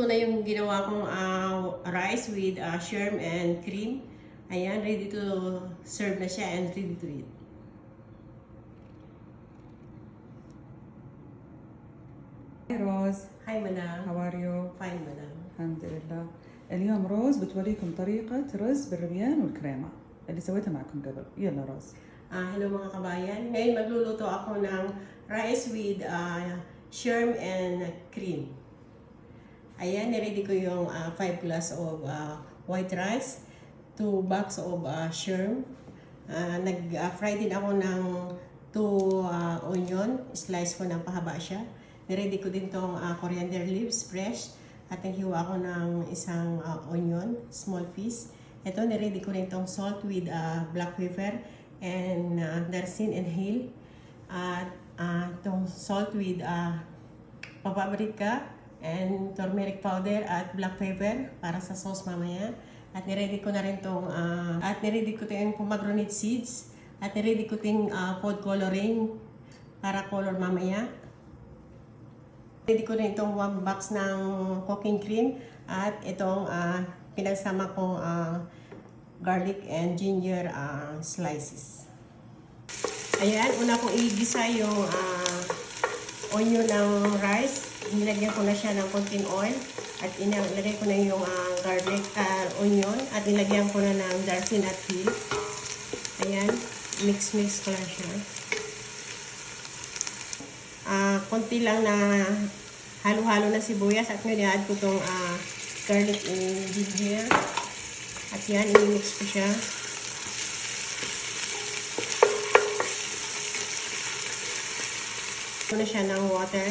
Ito na yung ginawa kong rice with shrimp and cream. Ayan, ready to serve na siya and ready to eat. Hi روز. Hi, madam. How are you? Fine, madam. الحمد لله. اليوم روز بتوريكم طريقة رز بالربيان والكريمة اللي سويتها معكم قبل. يلا روز. Hello mga kabayan. Ngayon magluluto ako ng rice with shrimp and cream. Ayan, niready ko yung 5 glass of white rice, 2 box of shrimp. Nag-fry din ako ng 2 onion, slice ko ng pahaba siya. Niready ko din tong coriander leaves, fresh. At naghiwa ako ng isang onion, small piece. Ito, niready ko rin tong salt with black pepper and darsin and hill. At itong salt with paprika and turmeric powder at black pepper para sa sauce mamaya. At niready ko na rin tong pomegranate seeds. At niready ko ting food coloring para color mamaya. Ready ko rin itong 1 box ng cooking cream at itong pinagsama kong garlic and ginger slices. Ayan, una kong igisa yung onion ng rice. Nilagyan ko na siya ng konting oil at ilagay ko na yung garlic, onion at nilagyan ko na ng darsin at hill. Ayan, mix ko lang siya. Konti lang na halo-halo na sibuyas at ngayon i-add ko itong garlic and ginger. At yan, i-mix ko siya. Ito na siya ng water.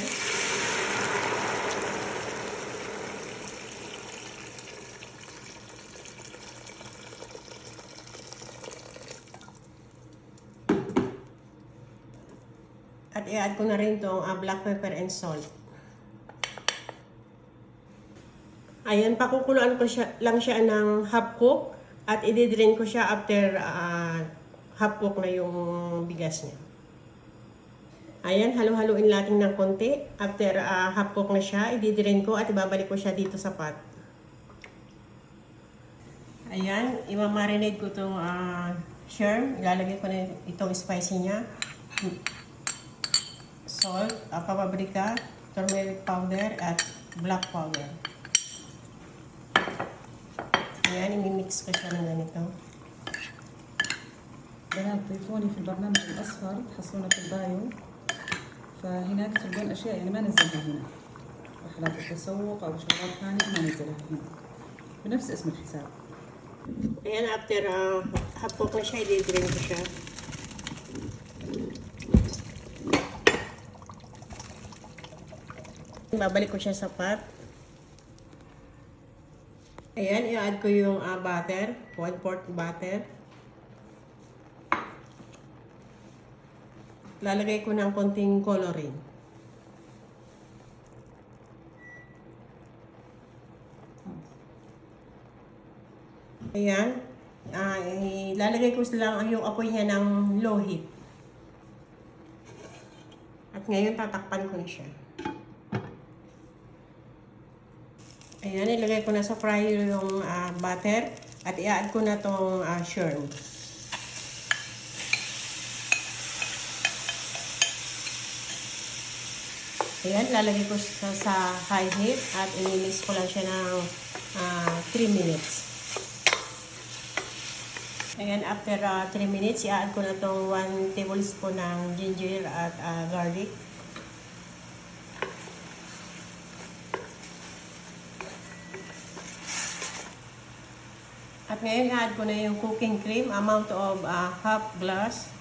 At i-add ko na rin itong black pepper and salt. Ayan, pakukuluan ko lang siya ng half cook at i-drain ko siya after half cook na yung bigas niya. Ayan, halo-haloin natin ng konti. After half cook na siya, i-drain ko at ibabalik ko siya dito sa pot. Ayan, i-marinate ko itong shrimp. Ilalagay ko na itong spicy niya. Salt, paprika, turmeric powder at black powder. Ayan, i-mix ko siya ng ganito. بنات ضيفوني في البرنامج الأصفر تحصلونه في البايو فهناك تلقون أشياء يعني ما نزلها هنا رحلات التسوق أو شغلات ثانية ما نزلها هنا بنفس اسم الحساب. Ayan, after half cook na siya, i-drain ko siya. Babalik ko siya sa pot. Ayan, i-add ko yung butter, 1/4 butter. Lalagay ko ng konting coloring. Ayan, ilalagay ko lang yung apoy niya ng low heat. At ngayon, tatakpan ko na siya. Ayan, ilagay ko na sa fryer yung butter at i-add ko na tong shrimp. Ayan, lalagay ko sa high heat at i-mix ko lang siya ng 3 minutes. Ayan, after 3 minutes, i-add ko na tong 1 tablespoon ng ginger at garlic. At ngayon, i-add ko na yung cooking cream, amount of half glass.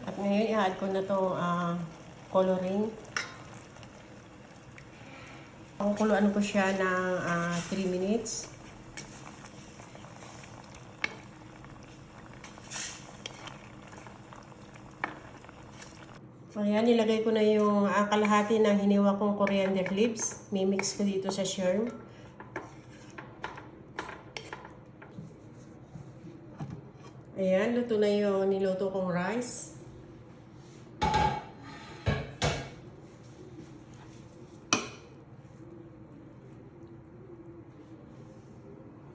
At ngayon, i-add ko na itong coloring. Pakukuluan ko siya ng 3 minutes. Ayan, nilagay ko na yung kalahati ng hiniwa kong coriander leaves. Mimix ko dito sa shrimp. Ayan, luto na yung niluto kong rice.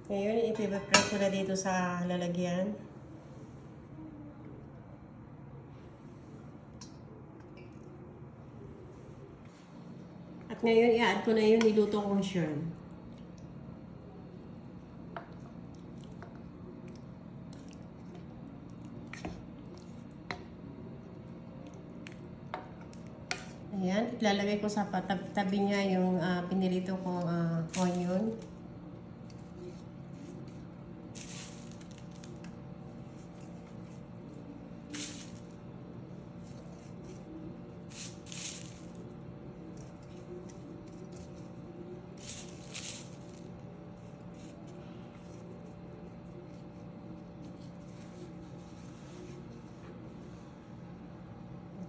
Ngayon, ipiprep ko na dito sa lalagyan. At ngayon, i-add ko na yung niluto kong shrimp. Ayan, ilalagay ko sa tabi niya yung pinirito kong onion.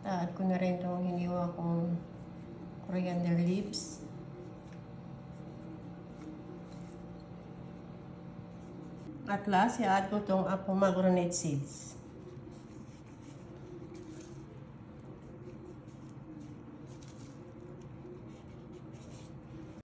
Add ko na rin itong hiniwa kong coriander leaves. At last, i-add ko itong pomegranate seeds.